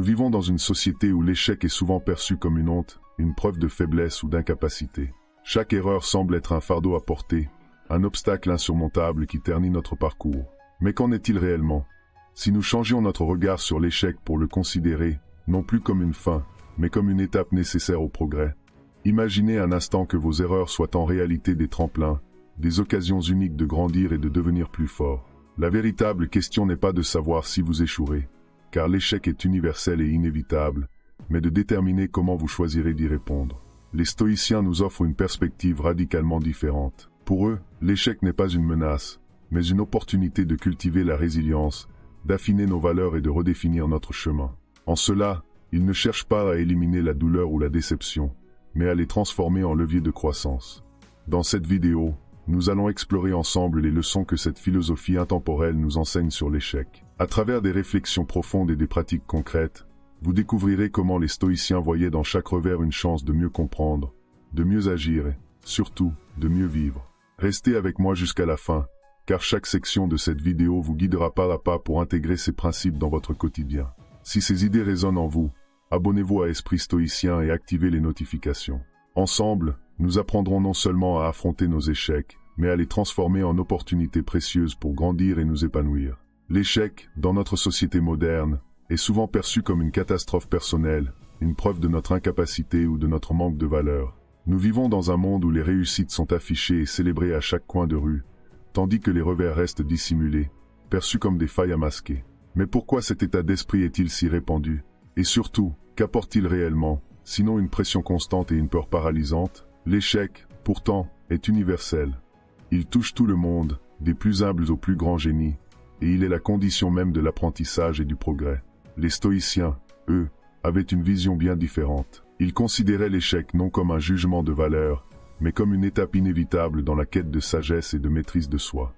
Nous vivons dans une société où l'échec est souvent perçu comme une honte, une preuve de faiblesse ou d'incapacité. Chaque erreur semble être un fardeau à porter, un obstacle insurmontable qui ternit notre parcours. Mais qu'en est-il réellement? Si nous changions notre regard sur l'échec pour le considérer, non plus comme une fin, mais comme une étape nécessaire au progrès. Imaginez un instant que vos erreurs soient en réalité des tremplins, des occasions uniques de grandir et de devenir plus fort. La véritable question n'est pas de savoir si vous échouerez, car l'échec est universel et inévitable, mais de déterminer comment vous choisirez d'y répondre. Les stoïciens nous offrent une perspective radicalement différente. Pour eux, l'échec n'est pas une menace, mais une opportunité de cultiver la résilience, d'affiner nos valeurs et de redéfinir notre chemin. En cela, ils ne cherchent pas à éliminer la douleur ou la déception, mais à les transformer en levier de croissance. Dans cette vidéo, nous allons explorer ensemble les leçons que cette philosophie intemporelle nous enseigne sur l'échec. À travers des réflexions profondes et des pratiques concrètes, vous découvrirez comment les stoïciens voyaient dans chaque revers une chance de mieux comprendre, de mieux agir et, surtout, de mieux vivre. Restez avec moi jusqu'à la fin, car chaque section de cette vidéo vous guidera pas à pas pour intégrer ces principes dans votre quotidien. Si ces idées résonnent en vous, abonnez-vous à Esprit Stoïcien et activez les notifications. Ensemble, nous apprendrons non seulement à affronter nos échecs, mais à les transformer en opportunités précieuses pour grandir et nous épanouir. L'échec, dans notre société moderne, est souvent perçu comme une catastrophe personnelle, une preuve de notre incapacité ou de notre manque de valeur. Nous vivons dans un monde où les réussites sont affichées et célébrées à chaque coin de rue, tandis que les revers restent dissimulés, perçus comme des failles à masquer. Mais pourquoi cet état d'esprit est-il si répandu? Et surtout, qu'apporte-t-il réellement, sinon une pression constante et une peur paralysante? L'échec, pourtant, est universel. Il touche tout le monde, des plus humbles aux plus grands génies, et il est la condition même de l'apprentissage et du progrès. Les stoïciens, eux, avaient une vision bien différente. Ils considéraient l'échec non comme un jugement de valeur, mais comme une étape inévitable dans la quête de sagesse et de maîtrise de soi.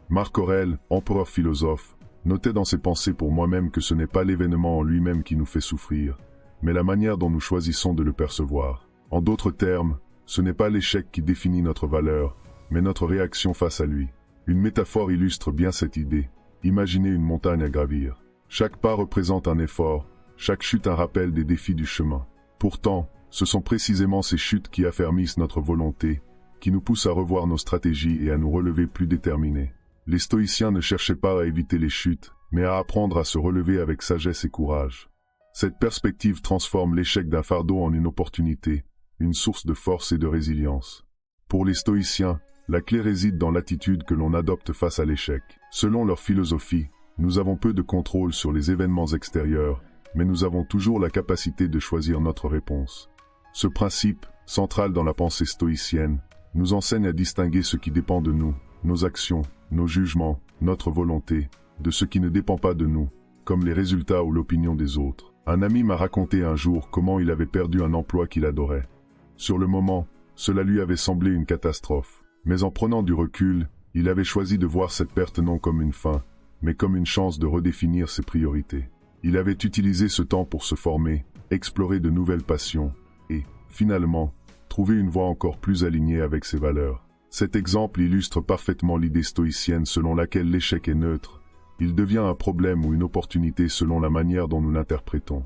Marc Aurèle, empereur philosophe, notait dans ses pensées pour moi-même que ce n'est pas l'événement en lui-même qui nous fait souffrir, mais la manière dont nous choisissons de le percevoir. En d'autres termes, ce n'est pas l'échec qui définit notre valeur, mais notre réaction face à lui. Une métaphore illustre bien cette idée. Imaginez une montagne à gravir. Chaque pas représente un effort, chaque chute un rappel des défis du chemin. Pourtant, ce sont précisément ces chutes qui affermissent notre volonté, qui nous poussent à revoir nos stratégies et à nous relever plus déterminés. Les stoïciens ne cherchaient pas à éviter les chutes, mais à apprendre à se relever avec sagesse et courage. Cette perspective transforme l'échec d'un fardeau en une opportunité, une source de force et de résilience. Pour les stoïciens, la clé réside dans l'attitude que l'on adopte face à l'échec. Selon leur philosophie, nous avons peu de contrôle sur les événements extérieurs, mais nous avons toujours la capacité de choisir notre réponse. Ce principe, central dans la pensée stoïcienne, nous enseigne à distinguer ce qui dépend de nous, nos actions, nos jugements, notre volonté, de ce qui ne dépend pas de nous, comme les résultats ou l'opinion des autres. Un ami m'a raconté un jour comment il avait perdu un emploi qu'il adorait. Sur le moment, cela lui avait semblé une catastrophe. Mais en prenant du recul, il avait choisi de voir cette perte non comme une fin, mais comme une chance de redéfinir ses priorités. Il avait utilisé ce temps pour se former, explorer de nouvelles passions, et, finalement, trouver une voie encore plus alignée avec ses valeurs. Cet exemple illustre parfaitement l'idée stoïcienne selon laquelle l'échec est neutre. Il devient un problème ou une opportunité selon la manière dont nous l'interprétons.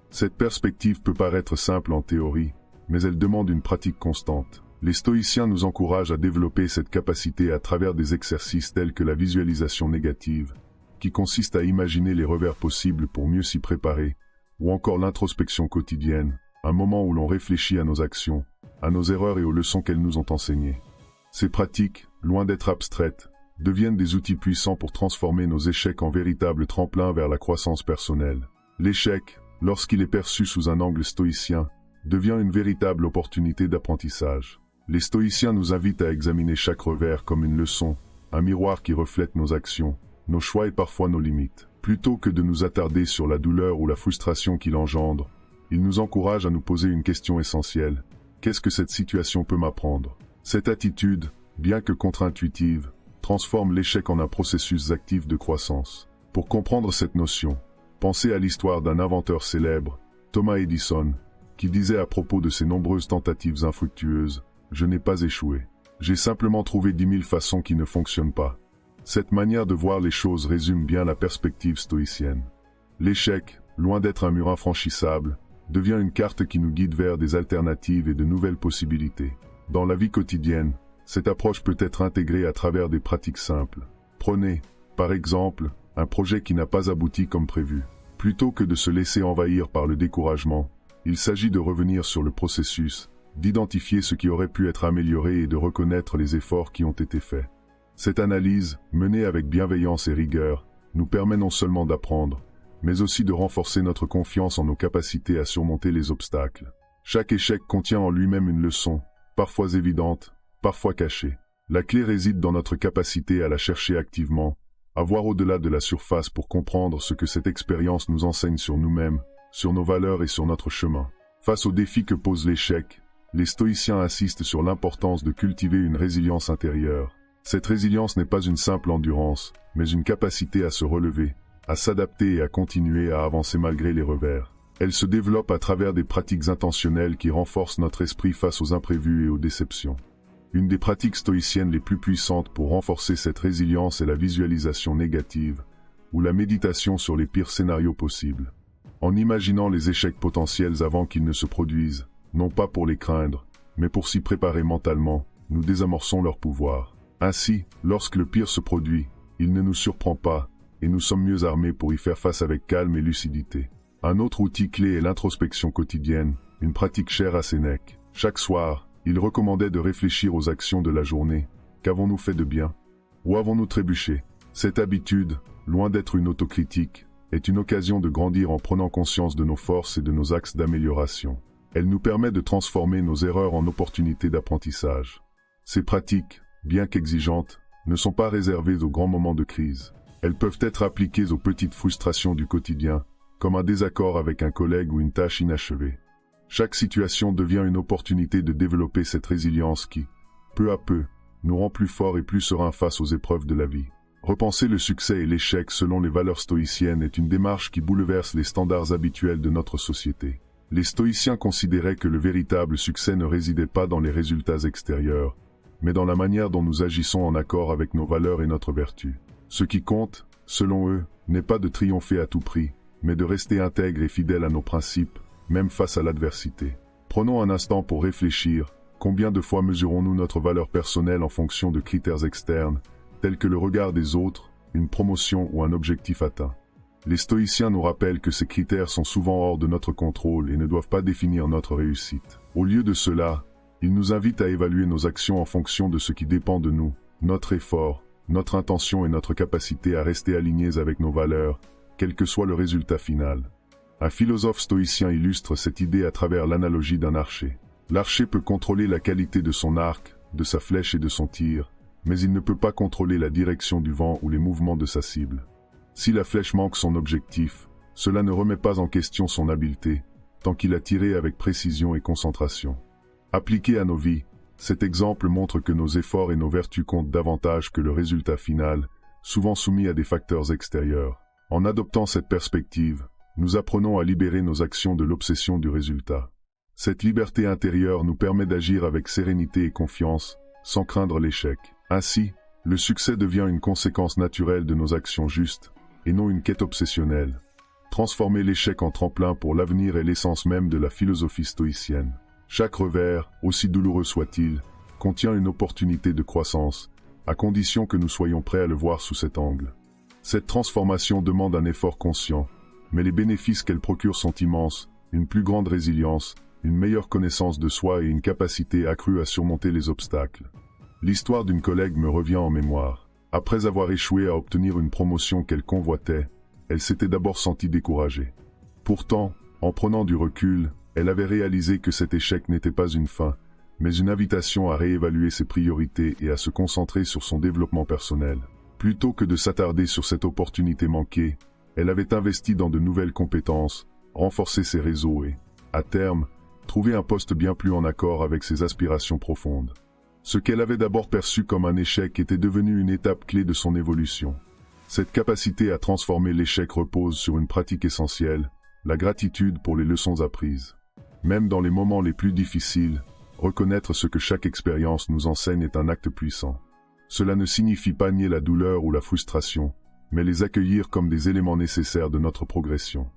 Cette perspective peut paraître simple en théorie, mais elle demande une pratique constante. Les stoïciens nous encouragent à développer cette capacité à travers des exercices tels que la visualisation négative, qui consiste à imaginer les revers possibles pour mieux s'y préparer, ou encore l'introspection quotidienne, un moment où l'on réfléchit à nos actions, à nos erreurs et aux leçons qu'elles nous ont enseignées. Ces pratiques, loin d'être abstraites, deviennent des outils puissants pour transformer nos échecs en véritables tremplins vers la croissance personnelle. L'échec, lorsqu'il est perçu sous un angle stoïcien, devient une véritable opportunité d'apprentissage. Les stoïciens nous invitent à examiner chaque revers comme une leçon, un miroir qui reflète nos actions, nos choix et parfois nos limites. Plutôt que de nous attarder sur la douleur ou la frustration qu'il engendre, ils nous encouragent à nous poser une question essentielle. Qu'est-ce que cette situation peut m'apprendre? Cette attitude, bien que contre-intuitive, transforme l'échec en un processus actif de croissance. Pour comprendre cette notion, pensez à l'histoire d'un inventeur célèbre, Thomas Edison, qui disait à propos de ses nombreuses tentatives infructueuses, « Je n'ai pas échoué. J'ai simplement trouvé 10 000 façons qui ne fonctionnent pas. » Cette manière de voir les choses résume bien la perspective stoïcienne. L'échec, loin d'être un mur infranchissable, devient une carte qui nous guide vers des alternatives et de nouvelles possibilités. Dans la vie quotidienne, cette approche peut être intégrée à travers des pratiques simples. Prenez, par exemple, un projet qui n'a pas abouti comme prévu. Plutôt que de se laisser envahir par le découragement, il s'agit de revenir sur le processus, d'identifier ce qui aurait pu être amélioré et de reconnaître les efforts qui ont été faits. Cette analyse, menée avec bienveillance et rigueur, nous permet non seulement d'apprendre, mais aussi de renforcer notre confiance en nos capacités à surmonter les obstacles. Chaque échec contient en lui-même une leçon, parfois évidente, parfois cachée. La clé réside dans notre capacité à la chercher activement, à voir au-delà de la surface pour comprendre ce que cette expérience nous enseigne sur nous-mêmes, sur nos valeurs et sur notre chemin. Face aux défis que pose l'échec, les stoïciens insistent sur l'importance de cultiver une résilience intérieure. Cette résilience n'est pas une simple endurance, mais une capacité à se relever, à s'adapter et à continuer à avancer malgré les revers. Elle se développe à travers des pratiques intentionnelles qui renforcent notre esprit face aux imprévus et aux déceptions. Une des pratiques stoïciennes les plus puissantes pour renforcer cette résilience est la visualisation négative, ou la méditation sur les pires scénarios possibles. En imaginant les échecs potentiels avant qu'ils ne se produisent, non pas pour les craindre, mais pour s'y préparer mentalement, nous désamorçons leur pouvoir. Ainsi, lorsque le pire se produit, il ne nous surprend pas, et nous sommes mieux armés pour y faire face avec calme et lucidité. Un autre outil clé est l'introspection quotidienne, une pratique chère à Sénèque. Chaque soir, il recommandait de réfléchir aux actions de la journée. Qu'avons-nous fait de bien? Où avons-nous trébuché? Cette habitude, loin d'être une autocritique, est une occasion de grandir en prenant conscience de nos forces et de nos axes d'amélioration. Elle nous permet de transformer nos erreurs en opportunités d'apprentissage. Ces pratiques, bien qu'exigeantes, ne sont pas réservées aux grands moments de crise. Elles peuvent être appliquées aux petites frustrations du quotidien, comme un désaccord avec un collègue ou une tâche inachevée. Chaque situation devient une opportunité de développer cette résilience qui, peu à peu, nous rend plus forts et plus sereins face aux épreuves de la vie. Repenser le succès et l'échec selon les valeurs stoïciennes est une démarche qui bouleverse les standards habituels de notre société. Les stoïciens considéraient que le véritable succès ne résidait pas dans les résultats extérieurs, mais dans la manière dont nous agissons en accord avec nos valeurs et notre vertu. Ce qui compte, selon eux, n'est pas de triompher à tout prix, mais de rester intègre et fidèle à nos principes, même face à l'adversité. Prenons un instant pour réfléchir, combien de fois mesurons-nous notre valeur personnelle en fonction de critères externes, tels que le regard des autres, une promotion ou un objectif atteint? Les stoïciens nous rappellent que ces critères sont souvent hors de notre contrôle et ne doivent pas définir notre réussite. Au lieu de cela, ils nous invitent à évaluer nos actions en fonction de ce qui dépend de nous, notre effort, notre intention et notre capacité à rester alignés avec nos valeurs, quel que soit le résultat final. Un philosophe stoïcien illustre cette idée à travers l'analogie d'un archer. L'archer peut contrôler la qualité de son arc, de sa flèche et de son tir, mais il ne peut pas contrôler la direction du vent ou les mouvements de sa cible. Si la flèche manque son objectif, cela ne remet pas en question son habileté, tant qu'il a tiré avec précision et concentration. Appliqué à nos vies, cet exemple montre que nos efforts et nos vertus comptent davantage que le résultat final, souvent soumis à des facteurs extérieurs. En adoptant cette perspective, nous apprenons à libérer nos actions de l'obsession du résultat. Cette liberté intérieure nous permet d'agir avec sérénité et confiance, sans craindre l'échec. Ainsi, le succès devient une conséquence naturelle de nos actions justes, et non une quête obsessionnelle. Transformer l'échec en tremplin pour l'avenir est l'essence même de la philosophie stoïcienne. Chaque revers, aussi douloureux soit-il, contient une opportunité de croissance, à condition que nous soyons prêts à le voir sous cet angle. Cette transformation demande un effort conscient, mais les bénéfices qu'elle procure sont immenses, une plus grande résilience, une meilleure connaissance de soi et une capacité accrue à surmonter les obstacles. L'histoire d'une collègue me revient en mémoire. Après avoir échoué à obtenir une promotion qu'elle convoitait, elle s'était d'abord sentie découragée. Pourtant, en prenant du recul, elle avait réalisé que cet échec n'était pas une fin, mais une invitation à réévaluer ses priorités et à se concentrer sur son développement personnel. Plutôt que de s'attarder sur cette opportunité manquée, elle avait investi dans de nouvelles compétences, renforcé ses réseaux et, à terme, trouvé un poste bien plus en accord avec ses aspirations profondes. Ce qu'elle avait d'abord perçu comme un échec était devenu une étape clé de son évolution. Cette capacité à transformer l'échec repose sur une pratique essentielle, la gratitude pour les leçons apprises. Même dans les moments les plus difficiles, reconnaître ce que chaque expérience nous enseigne est un acte puissant. Cela ne signifie pas nier la douleur ou la frustration, mais les accueillir comme des éléments nécessaires de notre progression.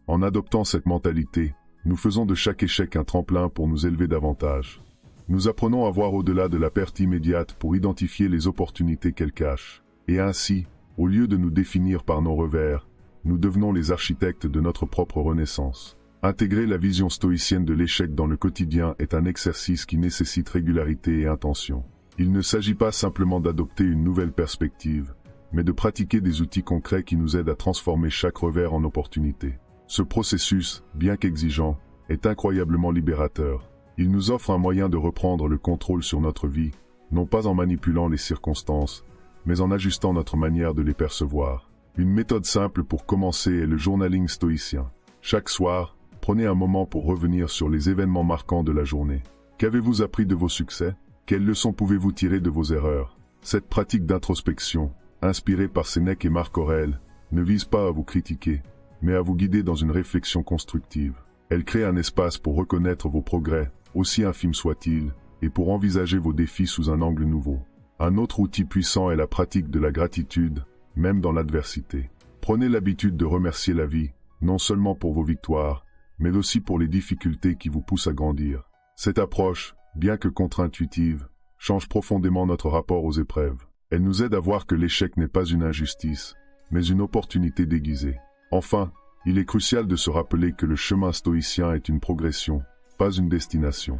En adoptant cette mentalité, nous faisons de chaque échec un tremplin pour nous élever davantage. Nous apprenons à voir au-delà de la perte immédiate pour identifier les opportunités qu'elle cache. Et ainsi, au lieu de nous définir par nos revers, nous devenons les architectes de notre propre renaissance. Intégrer la vision stoïcienne de l'échec dans le quotidien est un exercice qui nécessite régularité et intention. Il ne s'agit pas simplement d'adopter une nouvelle perspective, mais de pratiquer des outils concrets qui nous aident à transformer chaque revers en opportunité. Ce processus, bien qu'exigeant, est incroyablement libérateur. Il nous offre un moyen de reprendre le contrôle sur notre vie, non pas en manipulant les circonstances, mais en ajustant notre manière de les percevoir. Une méthode simple pour commencer est le journaling stoïcien. Chaque soir, prenez un moment pour revenir sur les événements marquants de la journée. Qu'avez-vous appris de vos succès? Quelles leçons pouvez-vous tirer de vos erreurs? Cette pratique d'introspection, inspirée par Sénèque et Marc Aurèle, ne vise pas à vous critiquer, mais à vous guider dans une réflexion constructive. Elle crée un espace pour reconnaître vos progrès, aussi infimes soient-ils, et pour envisager vos défis sous un angle nouveau. Un autre outil puissant est la pratique de la gratitude, même dans l'adversité. Prenez l'habitude de remercier la vie, non seulement pour vos victoires, mais aussi pour les difficultés qui vous poussent à grandir. Cette approche, bien que contre-intuitive, change profondément notre rapport aux épreuves. Elle nous aide à voir que l'échec n'est pas une injustice, mais une opportunité déguisée. Enfin, il est crucial de se rappeler que le chemin stoïcien est une progression, pas une destination.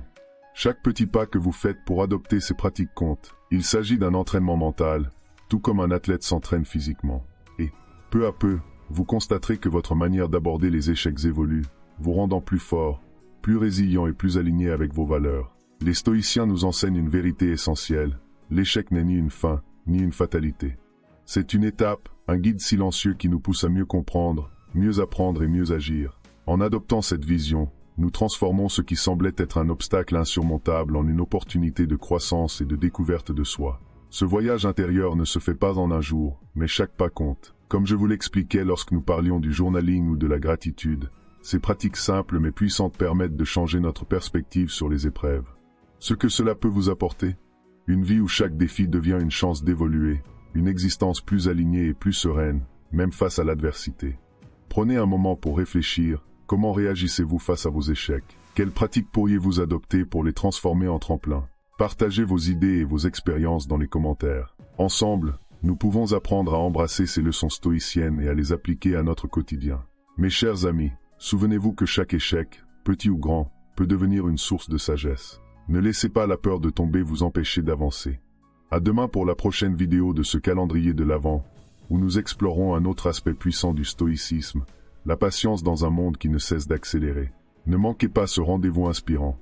Chaque petit pas que vous faites pour adopter ces pratiques compte. Il s'agit d'un entraînement mental, tout comme un athlète s'entraîne physiquement. Et, peu à peu, vous constaterez que votre manière d'aborder les échecs évolue, vous rendant plus fort, plus résilient et plus aligné avec vos valeurs. Les stoïciens nous enseignent une vérité essentielle. L'échec n'est ni une fin, ni une fatalité. C'est une étape, un guide silencieux qui nous pousse à mieux comprendre, mieux apprendre et mieux agir. En adoptant cette vision, nous transformons ce qui semblait être un obstacle insurmontable en une opportunité de croissance et de découverte de soi. Ce voyage intérieur ne se fait pas en un jour, mais chaque pas compte. Comme je vous l'expliquais lorsque nous parlions du journaling ou de la gratitude, ces pratiques simples mais puissantes permettent de changer notre perspective sur les épreuves. Ce que cela peut vous apporter? Une vie où chaque défi devient une chance d'évoluer, une existence plus alignée et plus sereine, même face à l'adversité. Prenez un moment pour réfléchir. Comment réagissez-vous face à vos échecs? Quelles pratiques pourriez-vous adopter pour les transformer en tremplin? Partagez vos idées et vos expériences dans les commentaires. Ensemble, nous pouvons apprendre à embrasser ces leçons stoïciennes et à les appliquer à notre quotidien. Mes chers amis, souvenez-vous que chaque échec, petit ou grand, peut devenir une source de sagesse. Ne laissez pas la peur de tomber vous empêcher d'avancer. À demain pour la prochaine vidéo de ce calendrier de l'Avent, où nous explorons un autre aspect puissant du stoïcisme, la patience dans un monde qui ne cesse d'accélérer. Ne manquez pas ce rendez-vous inspirant.